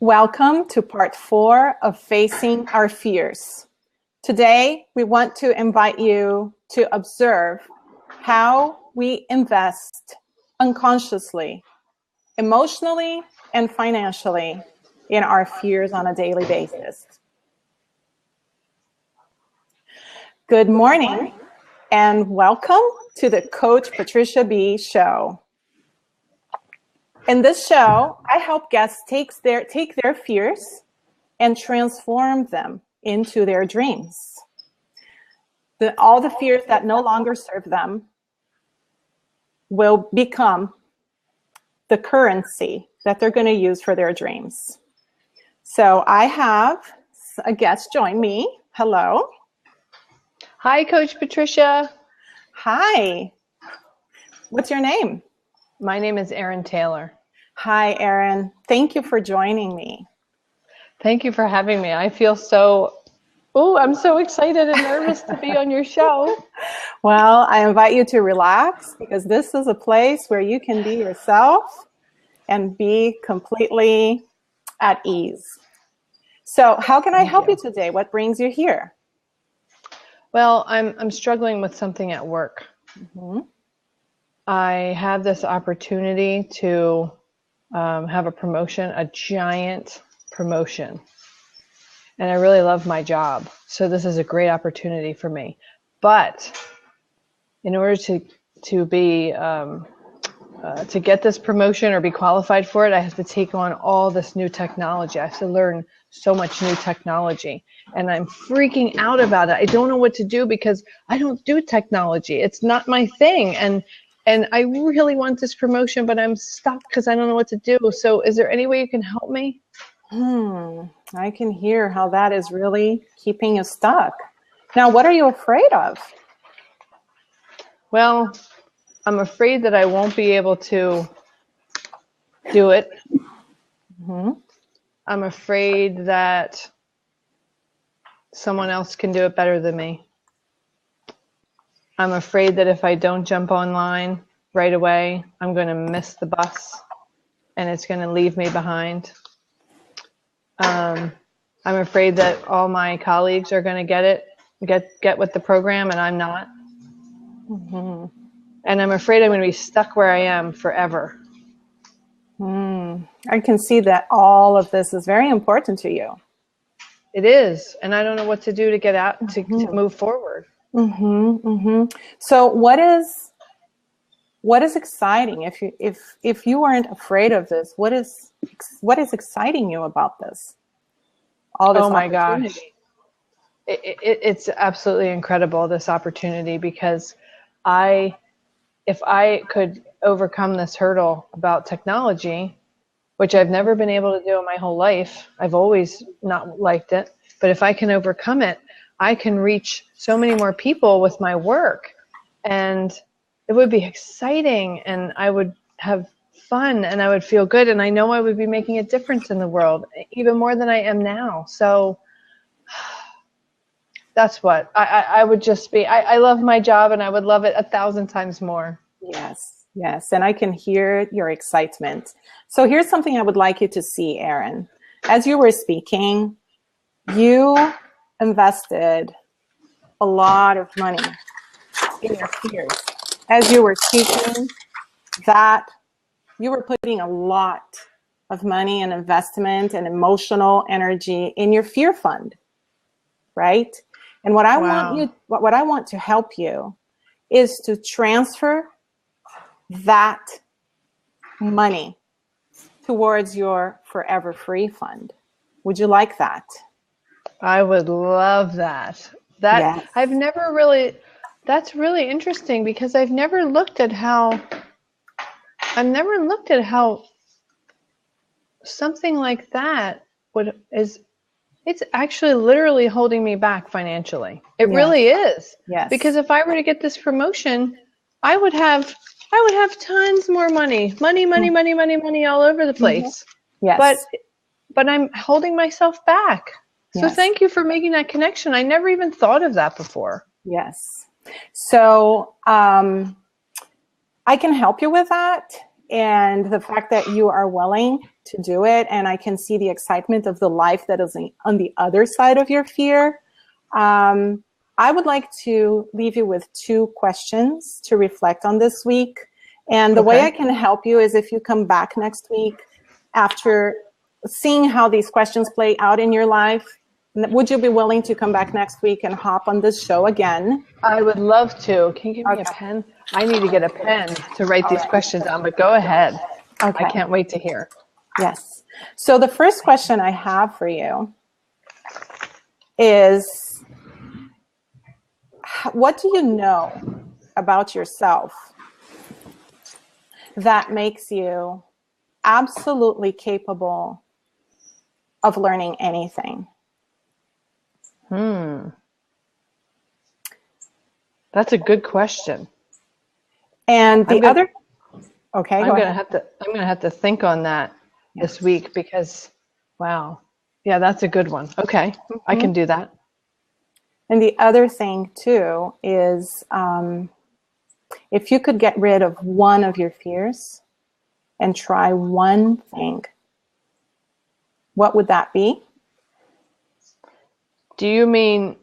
Welcome to part 4 of Facing Our Fears. Today, we want to invite you to observe how we invest unconsciously, emotionally, and financially in our fears on a daily basis. Good morning, and welcome to the Coach Patricia B Show. In this show, I help guests take their fears and transform them into their dreams. All the fears that no longer serve them will become the currency that they're going to use for their dreams. So I have a guest join me. Hello. Hi, Coach Patricia. Hi. What's your name? My name is Erin Taylor. Hi, Erin. Thank you for joining me. Thank you for having me. I feel I'm so excited and nervous to be on your show. Well, I invite you to relax because this is a place where you can be yourself and be completely at ease. So how can I help you today? What brings you here? Well, I'm struggling with something at work. Mm-hmm. I have this opportunity to have a promotion, a giant promotion. And I really love my job. So this is a great opportunity for me. But in order to be to get this promotion or be qualified for it, I have to take on all this new technology. I have to learn so much new technology. And I'm freaking out about it. I don't know what to do because I don't do technology. It's not my thing. And I really want this promotion, but I'm stuck because I don't know what to do. So is there any way you can help me? I can hear how that is really keeping you stuck. Now, what are you afraid of? Well, I'm afraid that I won't be able to do it. Mm-hmm. I'm afraid that someone else can do it better than me. I'm afraid that if I don't jump online right away, I'm going to miss the bus and it's going to leave me behind. I'm afraid that all my colleagues are going to get with the program and I'm not. Mm-hmm. And I'm afraid I'm going to be stuck where I am forever. I can see that all of this is very important to you. It is. And I don't know what to do to get out, to move forward. So what is exciting? If you weren't afraid of this, what is exciting you about this? All this my gosh. It's absolutely incredible, this opportunity, because if I could overcome this hurdle about technology, which I've never been able to do in my whole life, I've always not liked it, but if I can overcome it, I can reach so many more people with my work, and it would be exciting, and I would have fun, and I would feel good, and I know I would be making a difference in the world, even more than I am now. So that's what I would just be. I love my job, and I would love it 1,000 times more. Yes, and I can hear your excitement. So here's something I would like you to see, Erin. As you were speaking, you invested a lot of money in your fears. As you were speaking, that you were putting a lot of money and investment and emotional energy in your fear fund, right? And what I want to help you is to transfer that money towards your Forever Free fund. Would you like that? I would love that. Yes. That's really interesting because I've never looked at how something like that it's actually literally holding me back financially. It really is. Yes. Because if I were to get this promotion, I would have tons more money all over the place. Yes. But I'm holding myself back. So thank you for making that connection. I never even thought of that before. Yes. So I can help you with that. and the fact that you are willing to do it, and I can see the excitement of the life that is on the other side of your fear. I would like to leave you with 2 questions to reflect on this week. And the way I can help you is if you come back next week after seeing how these questions play out in your life. Would you be willing to come back next week and hop on this show again? I would love to. Can you give me a pen? I need to get a pen to write these questions down, but go ahead. Okay. I can't wait to hear. Yes. So the first question I have for you is, what do you know about yourself that makes you absolutely capable of learning anything? That's a good question. And the other, okay, I'm gonna have to think on that this week because, wow, yeah, that's a good one. Okay, I can do that. And the other thing too is, if you could get rid of one of your fears and try one thing, what would that be? Do you mean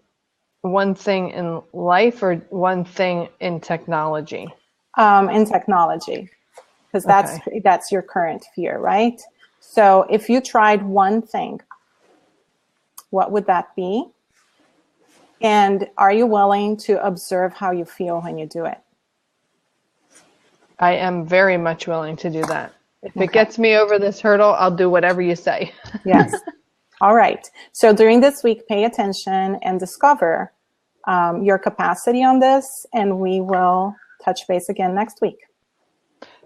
one thing in life or one thing in technology? In technology, because that's your current fear, right? So if you tried one thing, what would that be? And are you willing to observe how you feel when you do it? I am very much willing to do that. If it gets me over this hurdle, I'll do whatever you say. Yes. All right. So during this week, pay attention and discover your capacity on this, and we will touch base again next week.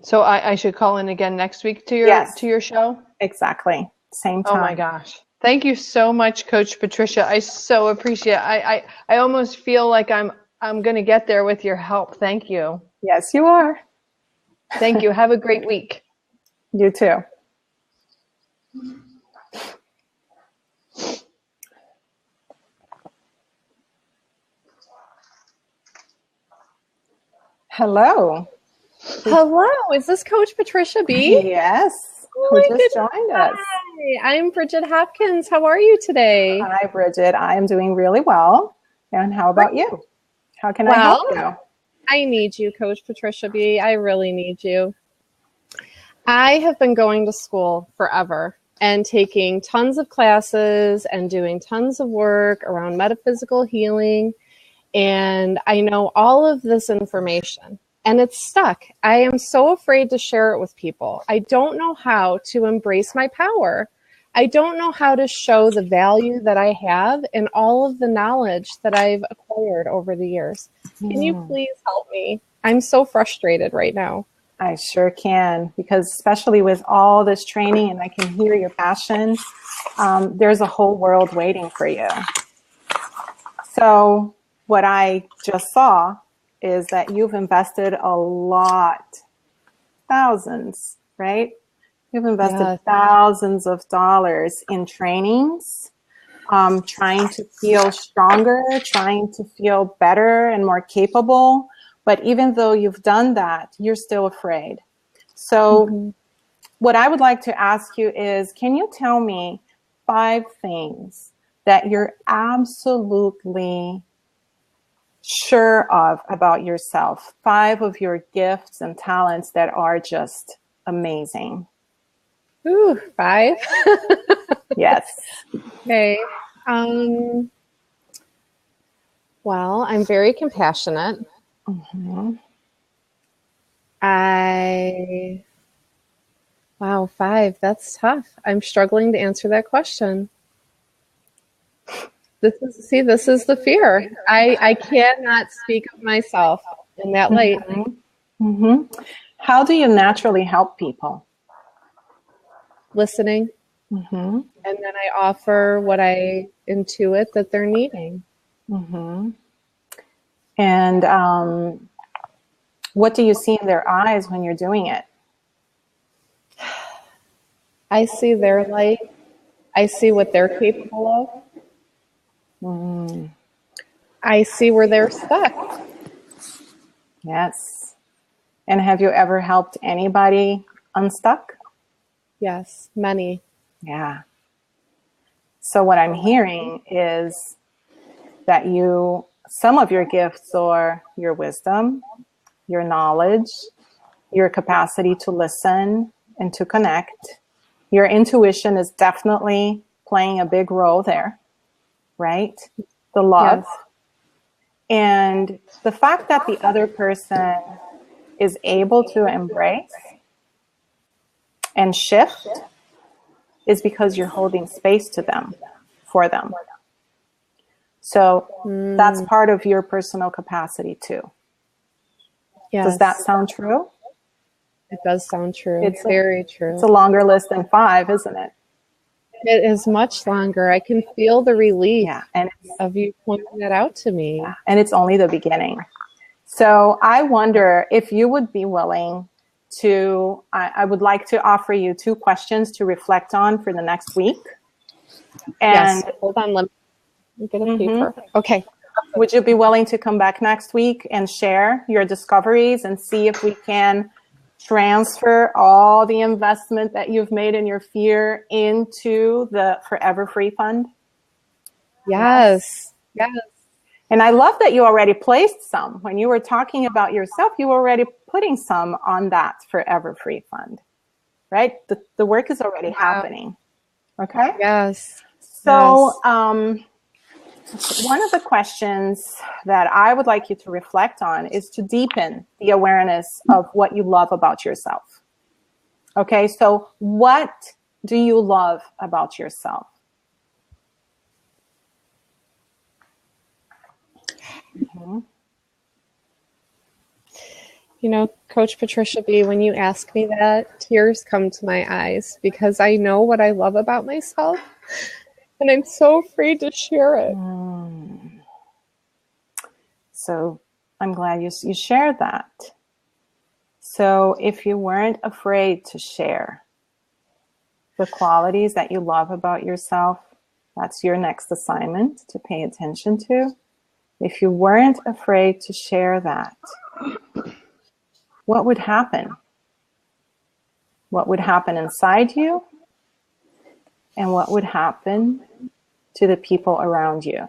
So I should call in again next week to your show? Exactly. Same time. Oh my gosh. Thank you so much, Coach Patricia. I so appreciate it. I almost feel like I'm going to get there with your help. Thank you. Yes, you are. Thank you. Have a great week. You too. Hello. Hello. Is this Coach Patricia B? Yes. Oh Who just joined us? Hi, I'm Bridget Hopkins. How are you today? Hi, Bridget. I am doing really well. And how about you? How can I help you? I need you, Coach Patricia B. I really need you. I have been going to school forever and taking tons of classes and doing tons of work around metaphysical healing. And I know all of this information and it's stuck. I am so afraid to share it with people. I don't know how to embrace my power. I don't know how to show the value that I have in all of the knowledge that I've acquired over the years. Can you please help me? I'm so frustrated right now. I sure can, because especially with all this training, and I can hear your passion, there's a whole world waiting for you. So what I just saw is that you've invested a lot, thousands, right? You've invested thousands of dollars in trainings, trying to feel stronger, trying to feel better and more capable. But even though you've done that, you're still afraid. So what I would like to ask you is, can you tell me 5 things that you're absolutely sure of about yourself? 5 of your gifts and talents that are just amazing. Ooh, 5? Yes. Okay. Well, I'm very compassionate. Wow, 5. That's tough. I'm struggling to answer that question. This is the fear. I cannot speak of myself in that light. How do you naturally help people? Listening. And then I offer what I intuit that they're needing. And what do you see in their eyes when you're doing it? I see their light. I see what they're capable of. I see where they're stuck. Yes. And have you ever helped anybody unstuck? Yes, many. Yeah. So what I'm hearing is that some of your gifts are your wisdom, your knowledge, your capacity to listen and to connect. Your intuition is definitely playing a big role there, right? The love. Yes. And the fact that the other person is able to embrace and shift is because you're holding space for them. So that's part of your personal capacity too. Yes. Does that sound true? It does sound true. It's very true. It's a longer list than 5, isn't it? It is much longer. I can feel the relief and of you pointing that out to me. Yeah, and it's only the beginning. So I wonder if you would be willing to, I would like to offer you 2 questions to reflect on for the next week. And yes. Hold on, let me get a paper. Okay. Would you be willing to come back next week and share your discoveries and see if we can transfer all the investment that you've made in your fear into the Forever Free Fund? Yes. Yes. And I love that you already placed some. When you were talking about yourself, you were already putting some on that Forever Free Fund, right? The work is already happening. Okay? Yes. So one of the questions that I would like you to reflect on is to deepen the awareness of what you love about yourself. Okay, so what do you love about yourself? You know, Coach Patricia B., when you ask me that, tears come to my eyes because I know what I love about myself. And I'm so afraid to share it. So I'm glad you shared that. So if you weren't afraid to share the qualities that you love about yourself, that's your next assignment to pay attention to. If you weren't afraid to share that, what would happen? What would happen inside you? And what would happen to the people around you?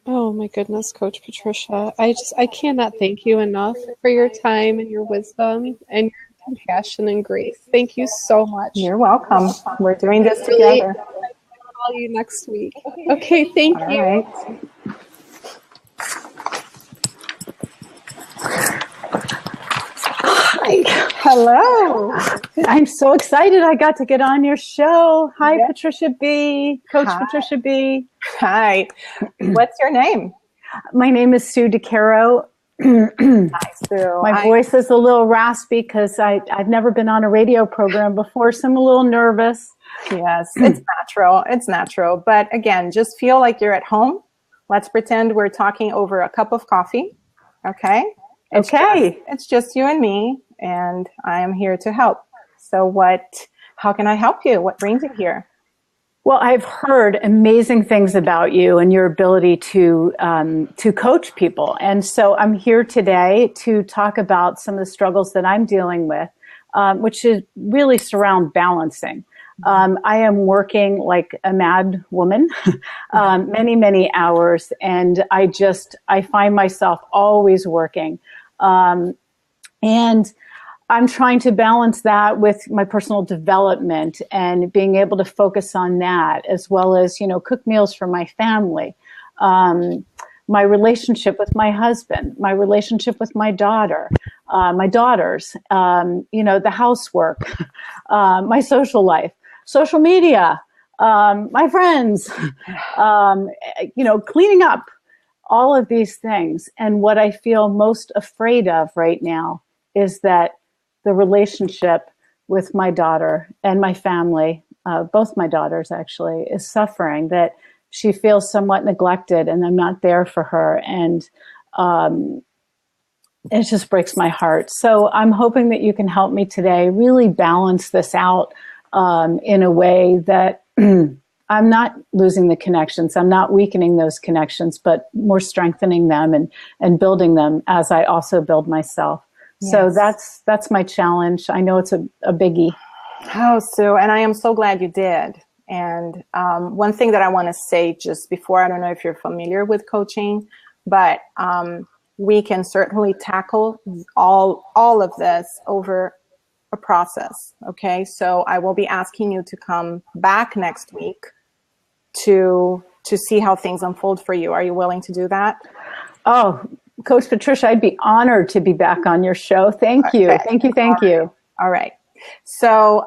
Oh my goodness, Coach Patricia. I cannot thank you enough for your time and your wisdom and your compassion and grace. Thank you so much. You're welcome. We're doing this together. I'll call you next week. Okay, thank you. All right. Hi. Hello. I'm so excited I got to get on your show. Hi, Yeah. Patricia B. Coach Hi. Patricia B. Hi. What's your name? My name is Sue DeCaro. Hi, Sue. My voice is a little raspy because I've never been on a radio program before, so I'm a little nervous. Yes, it's natural. It's natural. But again, just feel like you're at home. Let's pretend we're talking over a cup of coffee. Okay? It's just you and me, and I am here to help. So how can I help you? What brings you here? Well, I've heard amazing things about you and your ability to coach people. And so I'm here today to talk about some of the struggles that I'm dealing with, which is really surround balancing. I am working like a mad woman, many, many hours, and I find myself always working. And I'm trying to balance that with my personal development and being able to focus on that, as well as, cook meals for my family, my relationship with my husband, my relationship with my daughter, my daughters, the housework, my social life, social media, my friends, cleaning up, all of these things. And what I feel most afraid of right now is that the relationship with my daughter and my family, both my daughters actually, is suffering, that she feels somewhat neglected and I'm not there for her. And it just breaks my heart. So I'm hoping that you can help me today really balance this out in a way that I'm not losing the connections. I'm not weakening those connections, but more strengthening them and building them as I also build myself. Yes. So that's my challenge. I know it's a biggie. Oh, Sue, and I am so glad you did. And one thing that I want to say just before, I don't know if you're familiar with coaching, but we can certainly tackle all of this over a process. Okay, so I will be asking you to come back next week to see how things unfold for you. Are you willing to do that? Oh, Coach Patricia, I'd be honored to be back on your show. Thank you. Okay. Thank you. All right. So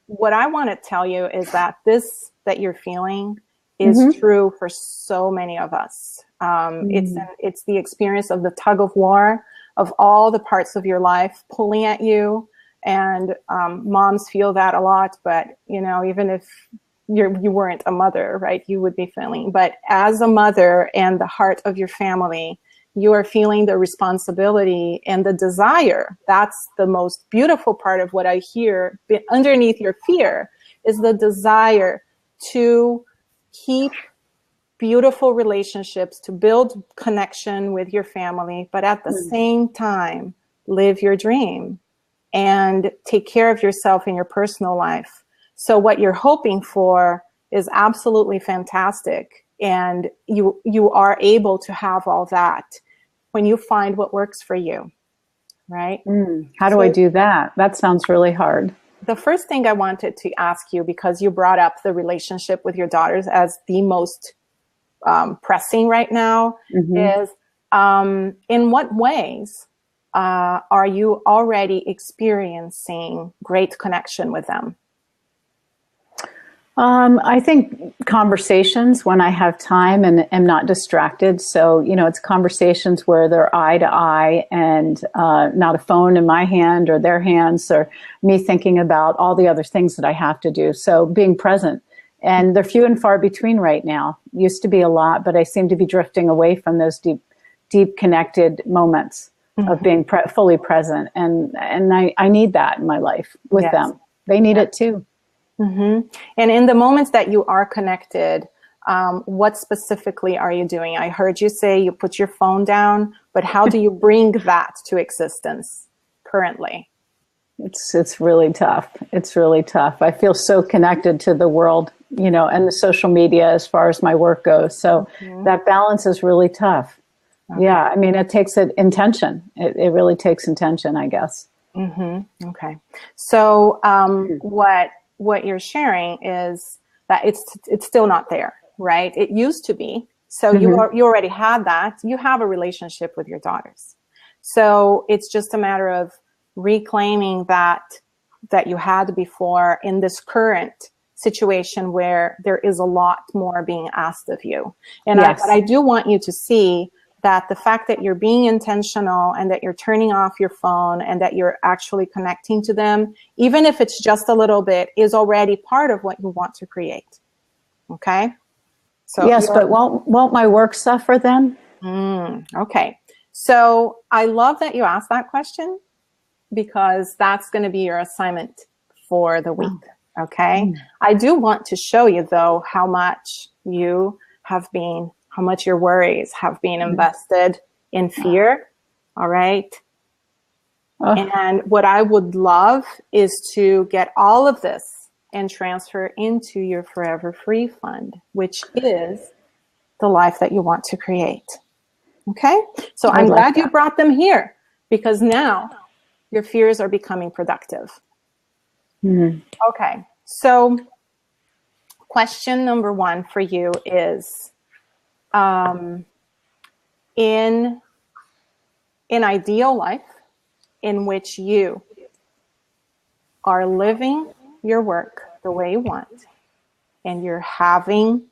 what I want to tell you is that this that you're feeling is true for so many of us. It's the experience of the tug of war of all the parts of your life pulling at you. And moms feel that a lot, but even if you weren't a mother, right, you would be feeling. But as a mother and the heart of your family, you are feeling the responsibility and the desire. That's the most beautiful part of what I hear underneath your fear is the desire to keep beautiful relationships, to build connection with your family, but at the same time, live your dream and take care of yourself in your personal life. So what you're hoping for is absolutely fantastic. And you are able to have all that when you find what works for you, right? How do I do that? That sounds really hard. The first thing I wanted to ask you, because you brought up the relationship with your daughters as the most pressing right now, is in what ways are you already experiencing great connection with them? I think conversations when I have time and am not distracted. So, it's conversations where they're eye to eye and not a phone in my hand or their hands or me thinking about all the other things that I have to do. So being present. And they're few and far between right now. Used to be a lot, but I seem to be drifting away from those deep connected moments of being fully present. And I need that in my life with them. They need it too. And in the moments that you are connected, what specifically are you doing? I heard you say you put your phone down, but how do you bring that to existence currently? It's really tough. It's really tough. I feel so connected to the world, and the social media as far as my work goes. So that balance is really tough. Okay. Yeah. I mean, it takes intention. It really takes intention, I guess. Okay. So what you're sharing is that it's still not there, right? It used to be. So you already had that. You have a relationship with your daughters. So it's just a matter of reclaiming that you had before in this current situation where there is a lot more being asked of you. And I do want you to see that the fact that you're being intentional and that you're turning off your phone and that you're actually connecting to them, even if it's just a little bit, is already part of what you want to create. Okay? So yes, but won't my work suffer then? Okay. So I love that you asked that question because that's going to be your assignment for the week. Okay? I do want to show you, though, how much your worries have been invested in fear. All right. And what I would love is to get all of this and transfer into your Forever Free Fund, which is the life that you want to create. Okay. So I'm glad you brought them here because now your fears are becoming productive. Okay. So question number 1 for you is, in an ideal life in which you are living your work the way you want and you're having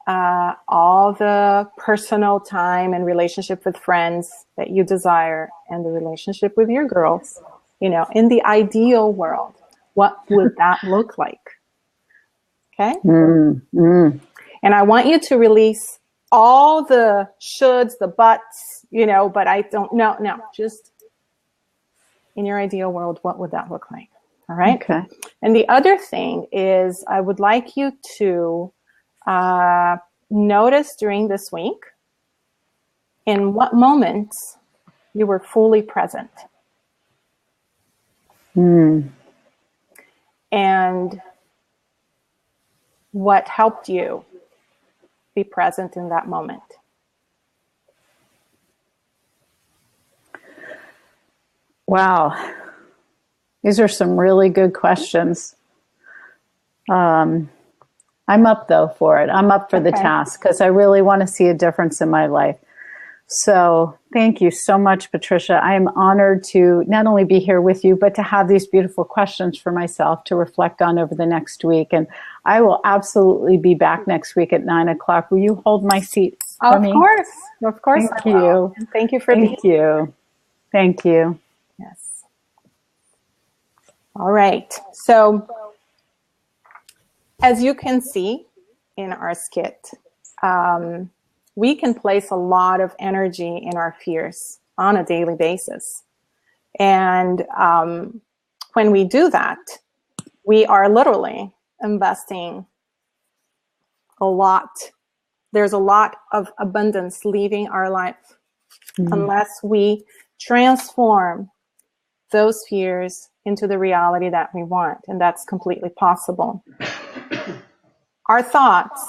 all the personal time and relationship with friends that you desire and the relationship with your girls, in the ideal world, what would that look like? Okay. And I want you to release all the shoulds, the buts, but I don't know. No, just in your ideal world, what would that look like? All right. Okay. And the other thing is I would like you to Notice during this week in what moments you were fully present. And what helped you be present in that moment. Wow. These are some really good questions. I'm up though for it. I'm up for the task because I really want to see a difference in my life. So thank you so much, Patricia. I am honored to not only be here with you, but to have these beautiful questions for myself to reflect on over the next week. And I will absolutely be back next week at 9:00. Will you hold my seat for me? Of course. Thank you. And thank you for being here. Thank you. Yes. All right. So as you can see in our skit, we can place a lot of energy in our fears on a daily basis. And when we do that, we are literally investing a lot. There's a lot of abundance leaving our life unless we transform those fears into the reality that we want. And that's completely possible. Our thoughts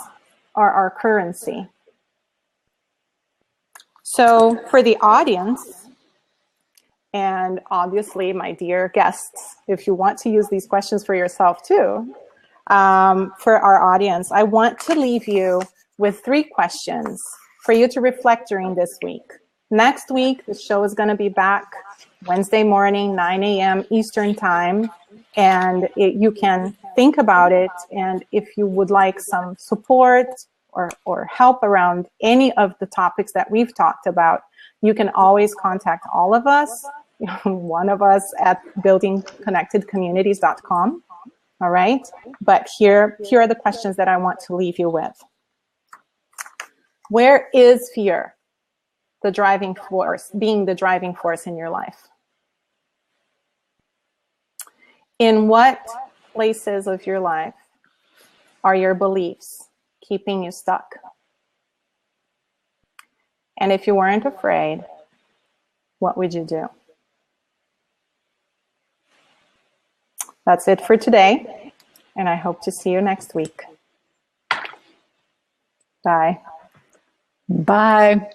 are our currency. So for the audience, and obviously my dear guests, if you want to use these questions for yourself too, for our audience, I want to leave you with 3 questions for you to reflect during this week. Next week, the show is going to be back Wednesday morning, 9 a.m. Eastern time, and you can think about it. And if you would like some support or help around any of the topics that we've talked about, you can always contact all of us, one of us at buildingconnectedcommunities.com. All right. But here are the questions that I want to leave you with. Where is fear the driving force, being the driving force in your life? In what places of your life are your beliefs keeping you stuck? And if you weren't afraid, what would you do? That's it for today, and I hope to see you next week. Bye. Bye.